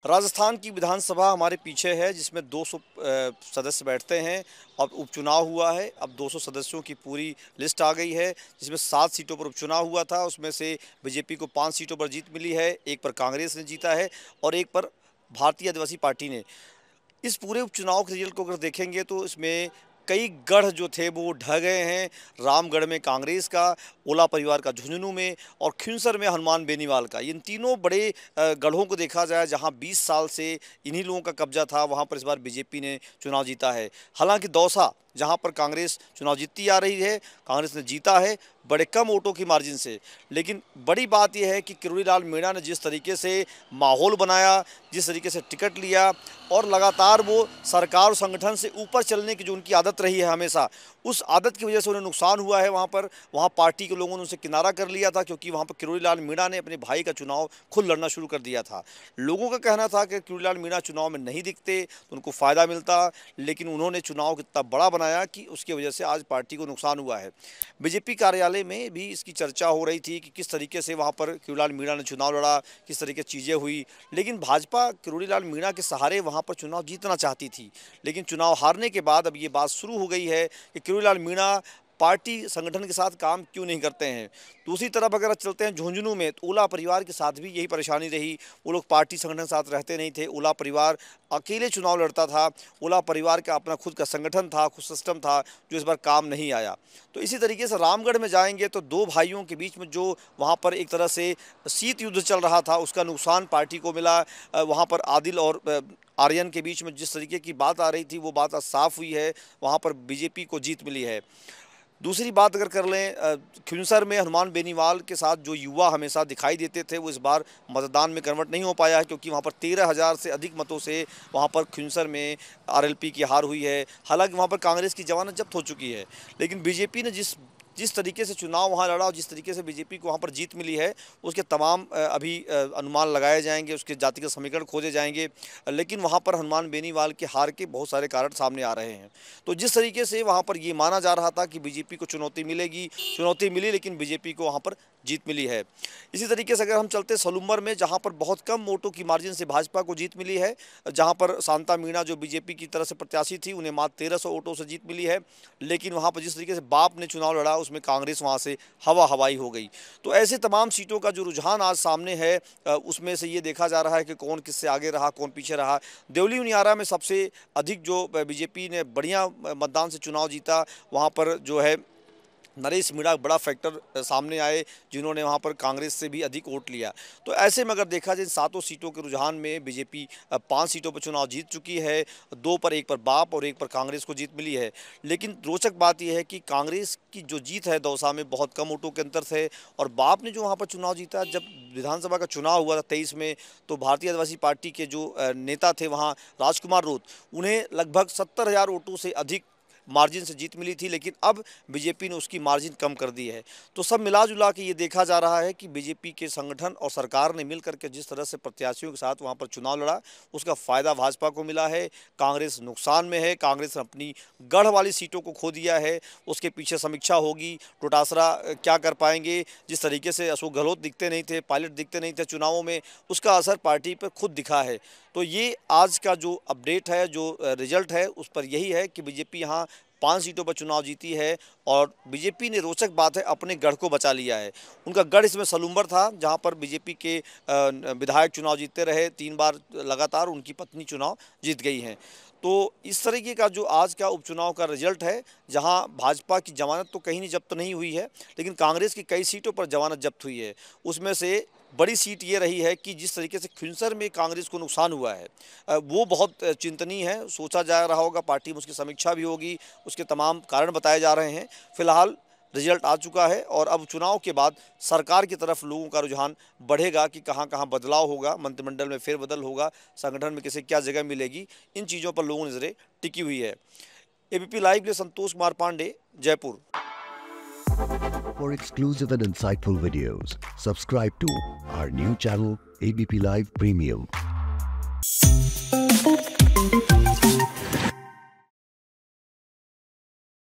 राजस्थान की विधानसभा हमारे पीछे है जिसमें 200 सदस्य बैठते हैं। अब उपचुनाव हुआ है। अब 200 सदस्यों की पूरी लिस्ट आ गई है जिसमें 7 सीटों पर उपचुनाव हुआ था। उसमें से बीजेपी को 5 सीटों पर जीत मिली है, एक पर कांग्रेस ने जीता है और एक पर भारतीय आदिवासी पार्टी ने। इस पूरे उपचुनाव के रिजल्ट को अगर देखेंगे तो इसमें कई गढ़ जो थे वो ढह गए हैं। रामगढ़ में कांग्रेस का, ओला परिवार का झुंझुनू में और खिंवसर में हनुमान बेनीवाल का। इन तीनों बड़े गढ़ों को देखा जाए जहां 20 साल से इन्हीं लोगों का कब्जा था, वहां पर इस बार बीजेपी ने चुनाव जीता है। हालांकि दौसा जहां पर कांग्रेस चुनाव जीतती आ रही है, कांग्रेस ने जीता है बड़े कम वोटों की मार्जिन से। लेकिन बड़ी बात यह है कि किरोड़ी लाल मीणा ने जिस तरीके से माहौल बनाया, जिस तरीके से टिकट लिया और लगातार वो सरकार और संगठन से ऊपर चलने की जो उनकी आदत रही है हमेशा, उस आदत की वजह से उन्हें नुकसान हुआ है। वहाँ पार्टी के लोगों ने उनसे किनारा कर लिया था क्योंकि वहाँ पर किरोड़ी लाल मीणा ने अपने भाई का चुनाव खुद लड़ना शुरू कर दिया था। लोगों का कहना था कि किरोड़ी लाल मीणा चुनाव में नहीं दिखते तो उनको फ़ायदा मिलता, लेकिन उन्होंने चुनाव को इतना बड़ा बनाया कि उसकी वजह से आज पार्टी को नुकसान हुआ है। बीजेपी कार्यालय में भी इसकी चर्चा हो रही थी कि किस तरीके से वहाँ पर किरोड़ी लाल मीणा ने चुनाव लड़ा, किस तरीके की चीज़ें हुई। लेकिन भाजपा किरोड़ी लाल मीणा के सहारे वहाँ पर चुनाव जीतना चाहती थी, लेकिन चुनाव हारने के बाद अब ये बात शुरू हो गई है कि किरोड़ी लाल मीणा पार्टी संगठन के साथ काम क्यों नहीं करते हैं। दूसरी तरफ अगर चलते हैं झुंझुनू में, तो ओला परिवार के साथ भी यही परेशानी रही। वो लोग पार्टी संगठन के साथ रहते नहीं थे। ओला परिवार अकेले चुनाव लड़ता था। ओला परिवार का अपना खुद का संगठन था, खुद सिस्टम था, जो इस बार काम नहीं आया। तो इसी तरीके से रामगढ़ में जाएंगे तो दो भाइयों के बीच में जो वहाँ पर एक तरह से शीत युद्ध चल रहा था, उसका नुकसान पार्टी को मिला। वहाँ पर आदिल और आर्यन के बीच में जिस तरीके की बात आ रही थी वो बात आज साफ हुई है, वहाँ पर बीजेपी को जीत मिली है। दूसरी बात अगर कर लें, खिंवसर में हनुमान बेनीवाल के साथ जो युवा हमेशा दिखाई देते थे वो इस बार मतदान में कन्वर्ट नहीं हो पाया है, क्योंकि वहाँ पर 13,000 से अधिक मतों से वहाँ पर खिंवसर में आरएलपी की हार हुई है। हालांकि वहाँ पर कांग्रेस की जमानत जब्त हो चुकी है, लेकिन बीजेपी ने जिस जिस तरीके से चुनाव वहाँ लड़ा और जिस तरीके से बीजेपी को वहाँ पर जीत मिली है, उसके तमाम अभी अनुमान लगाए जाएंगे, उसके जातिगत समीकरण खोजे जाएंगे। लेकिन वहाँ पर हनुमान बेनीवाल के हार के बहुत सारे कारण सामने आ रहे हैं। तो जिस तरीके से वहाँ पर ये माना जा रहा था कि बीजेपी को चुनौती मिलेगी, चुनौती मिली, लेकिन बीजेपी को वहाँ पर जीत मिली है। इसी तरीके से अगर हम चलते सलूम्बर में, जहाँ पर बहुत कम वोटों की मार्जिन से भाजपा को जीत मिली है, जहाँ पर शांता मीणा जो बीजेपी की तरफ से प्रत्याशी थी, उन्हें मात्र 1300 वोटों से जीत मिली है। लेकिन वहाँ पर जिस तरीके से बाप ने चुनाव लड़ा, उसमें कांग्रेस वहाँ से हवा हवाई हो गई। तो ऐसे तमाम सीटों का जो रुझान आज सामने है, उसमें से ये देखा जा रहा है कि कौन किससे आगे रहा, कौन पीछे रहा। देवली उनियारा में सबसे अधिक जो बीजेपी ने बढ़िया मतदान से चुनाव जीता, वहाँ पर जो है नरेश मीणा बड़ा फैक्टर सामने आए, जिन्होंने वहाँ पर कांग्रेस से भी अधिक वोट लिया। तो ऐसे में अगर देखा जाए, 7 सीटों के रुझान में बीजेपी 5 सीटों पर चुनाव जीत चुकी है। 2 पर, 1 पर बाप और 1 पर कांग्रेस को जीत मिली है। लेकिन रोचक बात यह है कि कांग्रेस की जो जीत है दौसा में बहुत कम वोटों के अंतर थे, और बाप ने जो वहाँ पर चुनाव जीता, जब विधानसभा का चुनाव हुआ था 23 में, तो भारतीय आदिवासी पार्टी के जो नेता थे वहाँ, राजकुमार रोत, उन्हें लगभग 70,000 वोटों से अधिक मार्जिन से जीत मिली थी। लेकिन अब बीजेपी ने उसकी मार्जिन कम कर दी है। तो सब मिला जुला के ये देखा जा रहा है कि बीजेपी के संगठन और सरकार ने मिलकर के जिस तरह से प्रत्याशियों के साथ वहाँ पर चुनाव लड़ा, उसका फ़ायदा भाजपा को मिला है। कांग्रेस नुकसान में है। कांग्रेस ने अपनी गढ़ वाली सीटों को खो दिया है। उसके पीछे समीक्षा होगी, डोटासरा क्या कर पाएंगे। जिस तरीके से अशोक गहलोत दिखते नहीं थे, पायलट दिखते नहीं थे चुनावों में, उसका असर पार्टी पर खुद दिखा है। तो ये आज का जो अपडेट है, जो रिजल्ट है, उस पर यही है कि बीजेपी यहाँ 5 सीटों पर चुनाव जीती है। और बीजेपी ने, रोचक बात है, अपने गढ़ को बचा लिया है। उनका गढ़ इसमें सलूम्बर था, जहां पर बीजेपी के विधायक चुनाव जीतते रहे 3 बार लगातार। उनकी पत्नी चुनाव जीत गई हैं। तो इस तरीके का जो आज का उपचुनाव का रिजल्ट है, जहां भाजपा की जमानत तो कहीं नहीं जब्त नहीं हुई है, लेकिन कांग्रेस की कई सीटों पर जमानत जब्त हुई है। उसमें से बड़ी सीट ये रही है कि जिस तरीके से खिंवसर में कांग्रेस को नुकसान हुआ है, वो बहुत चिंतनीय है। सोचा जा रहा होगा, पार्टी में उसकी समीक्षा भी होगी, उसके तमाम कारण बताए जा रहे हैं। फिलहाल रिजल्ट आ चुका है और अब चुनाव के बाद सरकार की तरफ लोगों का रुझान बढ़ेगा कि कहाँ कहाँ बदलाव होगा, मंत्रिमंडल में फेरबदल होगा, संगठन में किसे क्या जगह मिलेगी। इन चीज़ों पर लोगों की नजरें टिकी हुई है। एबीपी लाइव के लिए Santosh Kumar Pandey, Jaipur. For exclusive and insightful videos, subscribe to our new channel ABP Live Premium.